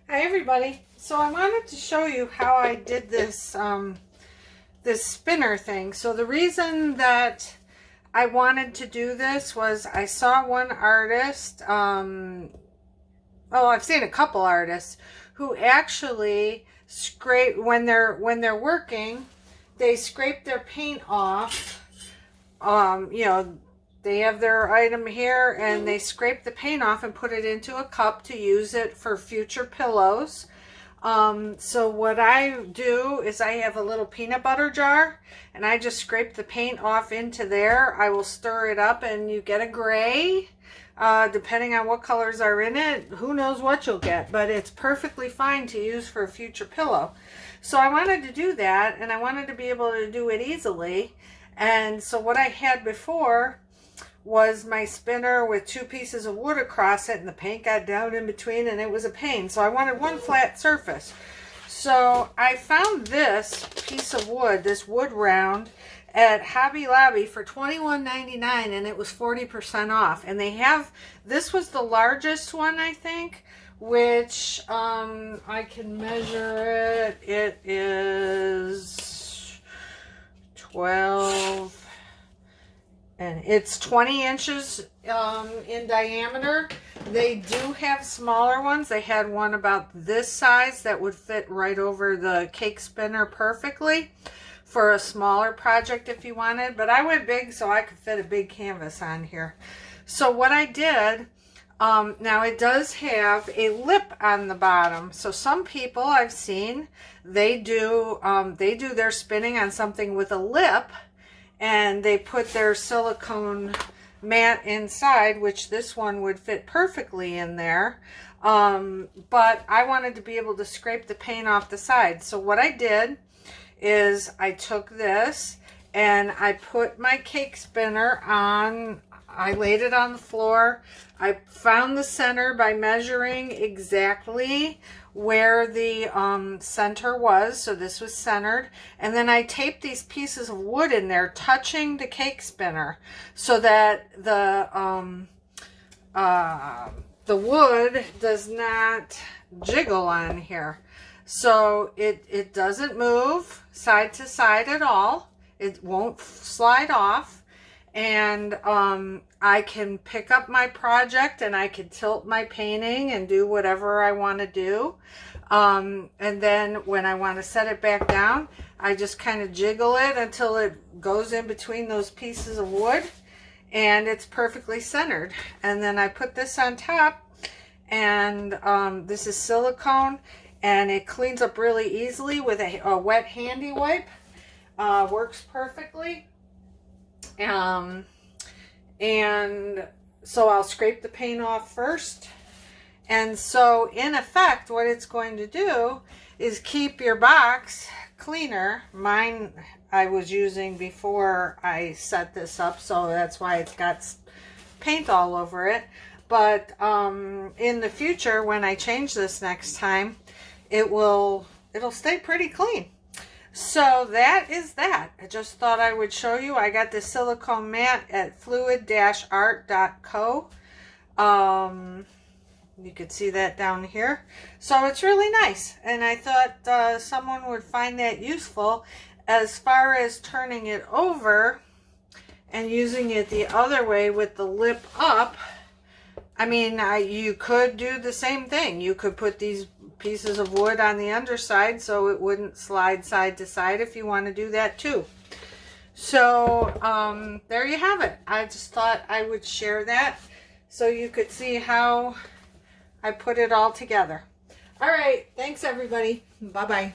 Hi everybody. So I wanted to show you how I did this this spinner thing. So the reason that I wanted to do this was I saw one artist, I've seen a couple artists who actually scrape when they're working, they scrape their paint off. They have their item here and they scrape the paint off and put it into a cup to use it for future pillows. So what I do is I have a little peanut butter jar and I just scrape the paint off into there. I will stir it up and you get a gray. Depending on what colors are in it, who knows what you'll get, but it's perfectly fine to use for a future pillow. So I wanted to do that and I wanted to be able to do it easily. And so what I had before was my spinner with two pieces of wood across it and the paint got down in between and it was a pain. So I wanted one flat surface. So I found this piece of wood, this wood round, at Hobby Lobby for $21.99 and it was 40% off. And they have, this was the largest one I think, which I can measure it. It is 12 and it's 20 inches in diameter. They do have smaller ones. They had one about this size that would fit right over the cake spinner perfectly for a smaller project if you wanted, but I went big so I could fit a big canvas on here. So what I did, now it does have a lip on the bottom. So some people I've seen, they do their spinning on something with a lip, and they put their silicone mat inside, which this one would fit perfectly in there. But I wanted to be able to scrape the paint off the side. So what I did is I took this and I put my cake spinner on, I laid it on the floor. I found the center by measuring exactly where the center was, so this was centered, and then I taped these pieces of wood in there touching the cake spinner so that the wood does not jiggle on here. So it doesn't move side to side at all. It won't slide off. And I can pick up my project and I can tilt my painting and do whatever I want to do. And then when I want to set it back down, I just kind of jiggle it until it goes in between those pieces of wood and it's perfectly centered. And then I put this on top, and this is silicone and it cleans up really easily with a wet handy wipe. Works perfectly. And so I'll scrape the paint off first. And so in effect, what it's going to do is keep your box cleaner. Mine I was using before I set this up, so that's why it's got paint all over it. But in the future, when I change this next time, it'll stay pretty clean. So that is that. I just thought I would show you. I got this silicone mat at fluid-art.co. You could see that down here. So it's really nice. And I thought someone would find that useful. As far as turning it over and using it the other way with the lip up, I mean, you could do the same thing. You could put these pieces of wood on the underside so it wouldn't slide side to side if you want to do that too. So there you have it. I just thought I would share that so you could see how I put it all together. All right, thanks everybody. Bye-bye.